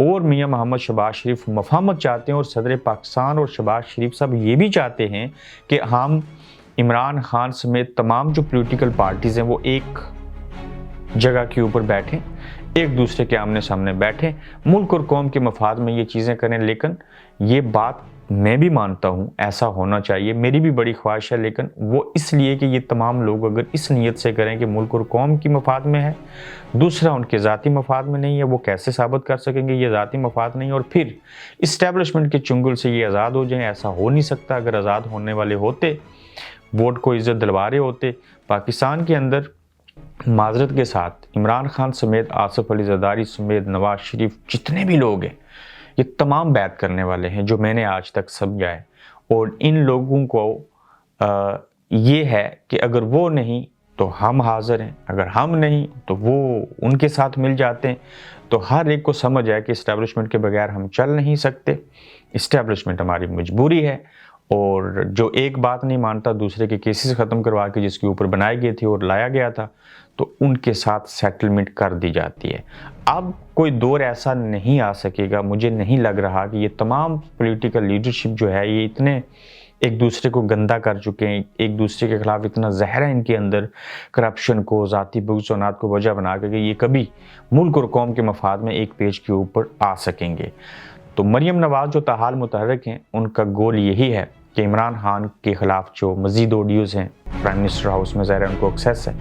اور میاں محمد شہباز شریف مفاہمت چاہتے ہیں، اور صدر پاکستان اور شہباز شریف صاحب یہ بھی چاہتے ہیں کہ ہم عمران خان سمیت تمام جو پولیٹیکل پارٹیز ہیں وہ ایک جگہ کے اوپر بیٹھیں، ایک دوسرے کے آمنے سامنے بیٹھیں، ملک اور قوم کے مفاد میں یہ چیزیں کریں۔ لیکن یہ بات میں بھی مانتا ہوں ایسا ہونا چاہیے، میری بھی بڑی خواہش ہے، لیکن وہ اس لیے کہ یہ تمام لوگ اگر اس نیت سے کریں کہ ملک اور قوم کی مفاد میں ہے، دوسرا ان کے ذاتی مفاد میں نہیں ہے، وہ کیسے ثابت کر سکیں گے یہ ذاتی مفاد نہیں، اور پھر اسٹیبلشمنٹ کے چنگل سے یہ آزاد ہو جائیں؟ ایسا ہو نہیں سکتا۔ اگر آزاد ہونے والے ہوتے، ووٹ کو عزت دلوا رہے ہوتے، پاکستان کے اندر معذرت کے ساتھ عمران خان سمیت، آصف علی زرداری سمیت، نواز شریف، جتنے بھی لوگ ہیں یہ تمام بیعت کرنے والے ہیں جو میں نے آج تک سمجھا ہے، اور ان لوگوں کو یہ ہے کہ اگر وہ نہیں تو ہم حاضر ہیں، اگر ہم نہیں تو وہ ان کے ساتھ مل جاتے ہیں۔ تو ہر ایک کو سمجھ ہے کہ اسٹیبلشمنٹ کے بغیر ہم چل نہیں سکتے، اسٹیبلشمنٹ ہماری مجبوری ہے، اور جو ایک بات نہیں مانتا دوسرے کے کیسز ختم کروا کے جس کے اوپر بنائی گئی تھی اور لایا گیا تھا تو ان کے ساتھ سیٹلمنٹ کر دی جاتی ہے۔ اب کوئی دور ایسا نہیں آ سکے گا، مجھے نہیں لگ رہا کہ یہ تمام پولیٹیکل لیڈرشپ جو ہے یہ اتنے ایک دوسرے کو گندا کر چکے ہیں، ایک دوسرے کے خلاف اتنا زہر ہے ان کے اندر، کرپشن کو، ذاتی بغض کو وجہ بنا کے کہ یہ کبھی ملک اور قوم کے مفاد میں ایک پیج کے اوپر آ سکیں گے۔ تو مریم نواز جو تاحال متحرک ہیں، ان کا گول یہی ہے کہ عمران خان کے خلاف جو مزید آڈیوز ہیں پرائم منسٹر ہاؤس میں، ظاہر ہے ان کو ایکسیس ہے،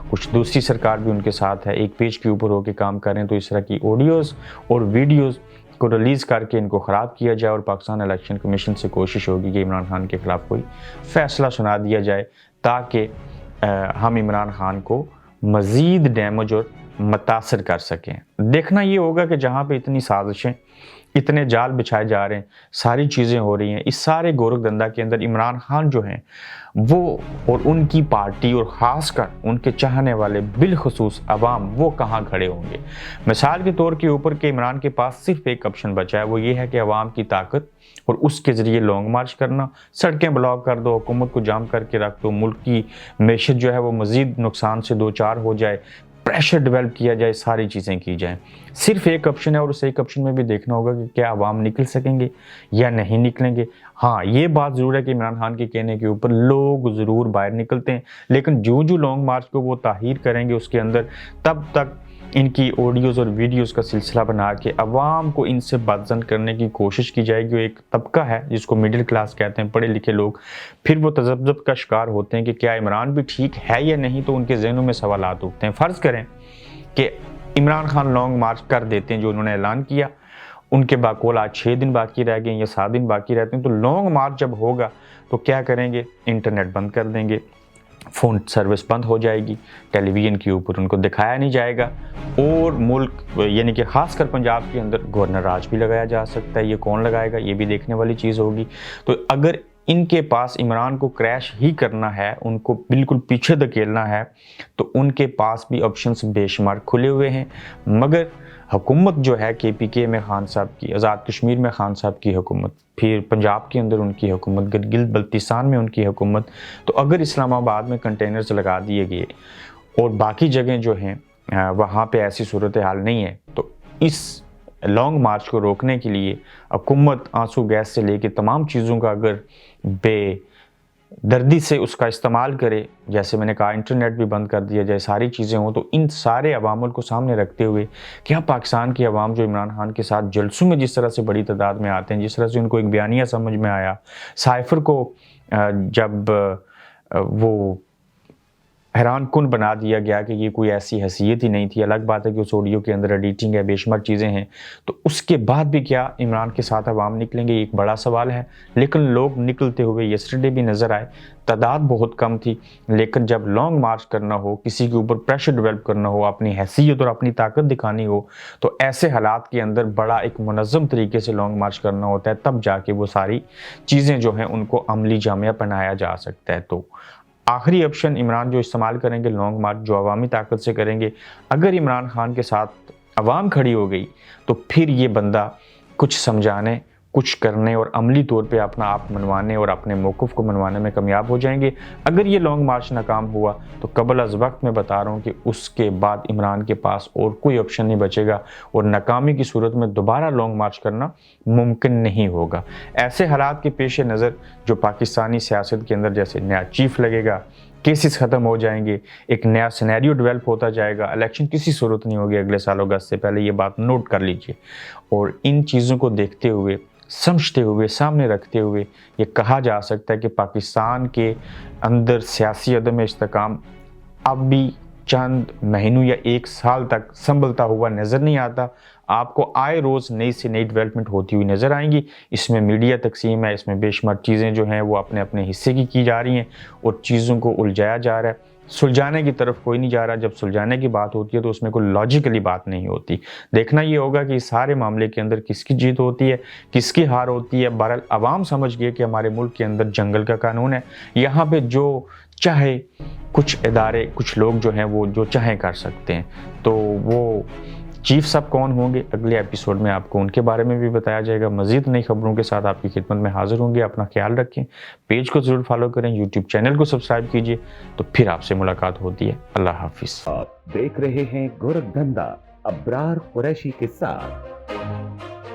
کچھ دوسری سرکار بھی ان کے ساتھ ہے، ایک پیج کے اوپر ہو کے کام کر رہے ہیں، تو اس طرح کی آڈیوز اور ویڈیوز کو ریلیز کر کے ان کو خراب کیا جائے، اور پاکستان الیکشن کمیشن سے کوشش ہوگی کہ عمران خان کے خلاف کوئی فیصلہ سنا دیا جائے تاکہ ہم عمران خان کو مزید ڈیمیج اور متاثر کر سکیں۔ دیکھنا یہ ہوگا کہ جہاں پہ اتنی سازشیں، اتنے جال بچھائے جا رہے ہیں، ساری چیزیں ہو رہی ہیں، اس سارے گورکھ دھندا کے اندر عمران خان جو ہیں وہ اور ان کی پارٹی اور خاص کر ان کے چاہنے والے بالخصوص عوام وہ کہاں کھڑے ہوں گے؟ مثال کے طور کے اوپر کہ عمران کے پاس صرف ایک آپشن بچا ہے، وہ یہ ہے کہ عوام کی طاقت اور اس کے ذریعے لانگ مارچ کرنا، سڑکیں بلاک کر دو، حکومت کو جام کر کے رکھ دو، ملک کی معیشت جو ہے وہ مزید نقصان سے دوچار ہو جائے، پریشر ڈیولپ کیا جائے، ساری چیزیں کی جائیں۔ صرف ایک آپشن ہے، اور اس ایک آپشن میں بھی دیکھنا ہوگا کہ کیا عوام نکل سکیں گے یا نہیں نکلیں گے۔ ہاں یہ بات ضرور ہے کہ عمران خان کے کہنے کے اوپر لوگ ضرور باہر نکلتے ہیں، لیکن جو لانگ مارچ کو وہ تاخیر کریں گے اس کے اندر، تب تک ان کی آڈیوز اور ویڈیوز کا سلسلہ بنا کے عوام کو ان سے بدظن کرنے کی کوشش کی جائے گی۔ ایک طبقہ ہے جس کو مڈل کلاس کہتے ہیں، پڑھے لکھے لوگ، پھر وہ تذبذب کا شکار ہوتے ہیں کہ کیا عمران بھی ٹھیک ہے یا نہیں، تو ان کے ذہنوں میں سوالات اٹھتے ہیں۔ فرض کریں کہ عمران خان لانگ مارچ کر دیتے ہیں جو انہوں نے اعلان کیا، ان کے باقول آج 6 دن باقی رہ گئے یا 7 دن باقی رہتے ہیں، تو لانگ مارچ جب ہوگا تو کیا کریں گے؟ انٹرنیٹ بند کر دیں گے، فون سروس بند ہو جائے گی، ٹیلی ویژن کے اوپر ان کو دکھایا نہیں جائے گا، اور ملک یعنی کہ خاص کر پنجاب کے اندر گورنر راج بھی لگایا جا سکتا ہے۔ یہ کون لگائے گا؟ یہ بھی دیکھنے والی چیز ہوگی۔ تو اگر ان کے پاس عمران کو کریش ہی کرنا ہے، ان کو بالکل پیچھے دھکیلنا ہے، تو ان کے پاس بھی آپشنز بے شمار کھلے ہوئے ہیں، مگر حکومت جو ہے KPK میں خان صاحب کی، آزاد کشمیر میں خان صاحب کی حکومت، پھر پنجاب کے اندر ان کی حکومت، گلگت بلتستان میں ان کی حکومت، تو اگر اسلام آباد میں کنٹینرز لگا دیے گئے اور باقی جگہیں جو ہیں وہاں پہ ایسی صورتحال نہیں ہے، تو اس لانگ مارچ کو روکنے کے لیے حکومت آنسو گیس سے لے کے تمام چیزوں کا اگر بے دردی سے اس کا استعمال کرے، جیسے میں نے کہا انٹرنیٹ بھی بند کر دیا جائے، ساری چیزیں ہوں، تو ان سارے عوامل کو سامنے رکھتے ہوئے کیا پاکستان کی عوام جو عمران خان کے ساتھ جلسوں میں جس طرح سے بڑی تعداد میں آتے ہیں، جس طرح سے ان کو ایک بیانیہ سمجھ میں آیا، سائفر کو جب وہ حیران کن بنا دیا گیا کہ یہ کوئی ایسی حیثیت ہی نہیں تھی، الگ بات ہے کہ اس آڈیو کے اندر ایڈیٹنگ ہے، بے شمار چیزیں ہیں، تو اس کے بعد بھی کیا عمران کے ساتھ عوام نکلیں گے؟ ایک بڑا سوال ہے۔ لیکن لوگ نکلتے ہوئے یسٹرڈے بھی نظر آئے، تعداد بہت کم تھی، لیکن جب لانگ مارچ کرنا ہو، کسی کے اوپر پریشر ڈیولپ کرنا ہو، اپنی حیثیت اور اپنی طاقت دکھانی ہو، تو ایسے حالات کے اندر بڑا ایک منظم طریقے سے لانگ مارچ کرنا ہوتا ہے، تب جا کے وہ ساری چیزیں جو ہیں ان کو عملی جامعہ پہنایا جا سکتا ہے۔ تو آخری آپشن عمران جو استعمال کریں گے لانگ مارچ، جو عوامی طاقت سے کریں گے، اگر عمران خان کے ساتھ عوام کھڑی ہو گئی تو پھر یہ بندہ کچھ سمجھانے کچھ کرنے اور عملی طور پہ اپنا آپ منوانے اور اپنے موقف کو منوانے میں کامیاب ہو جائیں گے۔ اگر یہ لانگ مارچ ناکام ہوا تو قبل از وقت میں بتا رہا ہوں کہ اس کے بعد عمران کے پاس اور کوئی آپشن نہیں بچے گا اور ناکامی کی صورت میں دوبارہ لانگ مارچ کرنا ممکن نہیں ہوگا۔ ایسے حالات کے پیش نظر جو پاکستانی سیاست کے اندر جیسے نیا چیف لگے گا، کیسز ختم ہو جائیں گے، ایک نیا سینیریو ڈیولپ ہوتا جائے گا، الیکشن کسی صورت نہیں ہوگی اگلے سال اگست سے پہلے، یہ بات نوٹ کر لیجئے۔ اور ان چیزوں کو دیکھتے ہوئے، سمجھتے ہوئے، سامنے رکھتے ہوئے یہ کہا جا سکتا ہے کہ پاکستان کے اندر سیاسی عدم استحکام اب بھی چند مہینوں یا ایک سال تک سنبھلتا ہوا نظر نہیں آتا۔ آپ کو آئے روز نئی سے نئی ڈیولپمنٹ ہوتی ہوئی نظر آئیں گی۔ اس میں میڈیا تقسیم ہے، اس میں بے شمار چیزیں جو ہیں وہ اپنے اپنے حصے کی جا رہی ہیں اور چیزوں کو الجھایا جا رہا ہے۔ سلجھانے کی طرف کوئی نہیں جا رہا۔ جب سلجھانے کی بات ہوتی ہے تو اس میں کوئی لاجیکلی بات نہیں ہوتی۔ دیکھنا یہ ہوگا کہ اس سارے معاملے کے اندر کس کی جیت ہوتی ہے، کس کی ہار ہوتی ہے۔ بہرحال عوام سمجھ گئے کہ ہمارے ملک کے اندر جنگل کا قانون ہے، یہاں پہ جو چاہے کچھ ادارے، کچھ لوگ جو ہیں وہ جو چاہیں کر سکتے ہیں۔ تو وہ چیف صاحب کون ہوں گے، اگلے ایپیسوڈ میں آپ کو ان کے بارے میں بھی بتایا جائے گا۔ مزید نئی خبروں کے ساتھ آپ کی خدمت میں حاضر ہوں گے۔ اپنا خیال رکھیں، پیج کو ضرور فالو کریں، یوٹیوب چینل کو سبسکرائب کیجئے۔ تو پھر آپ سے ملاقات ہوتی ہے۔ اللہ حافظ۔ آپ دیکھ رہے ہیں گورکھ دھندا ابرار قریشی کے ساتھ۔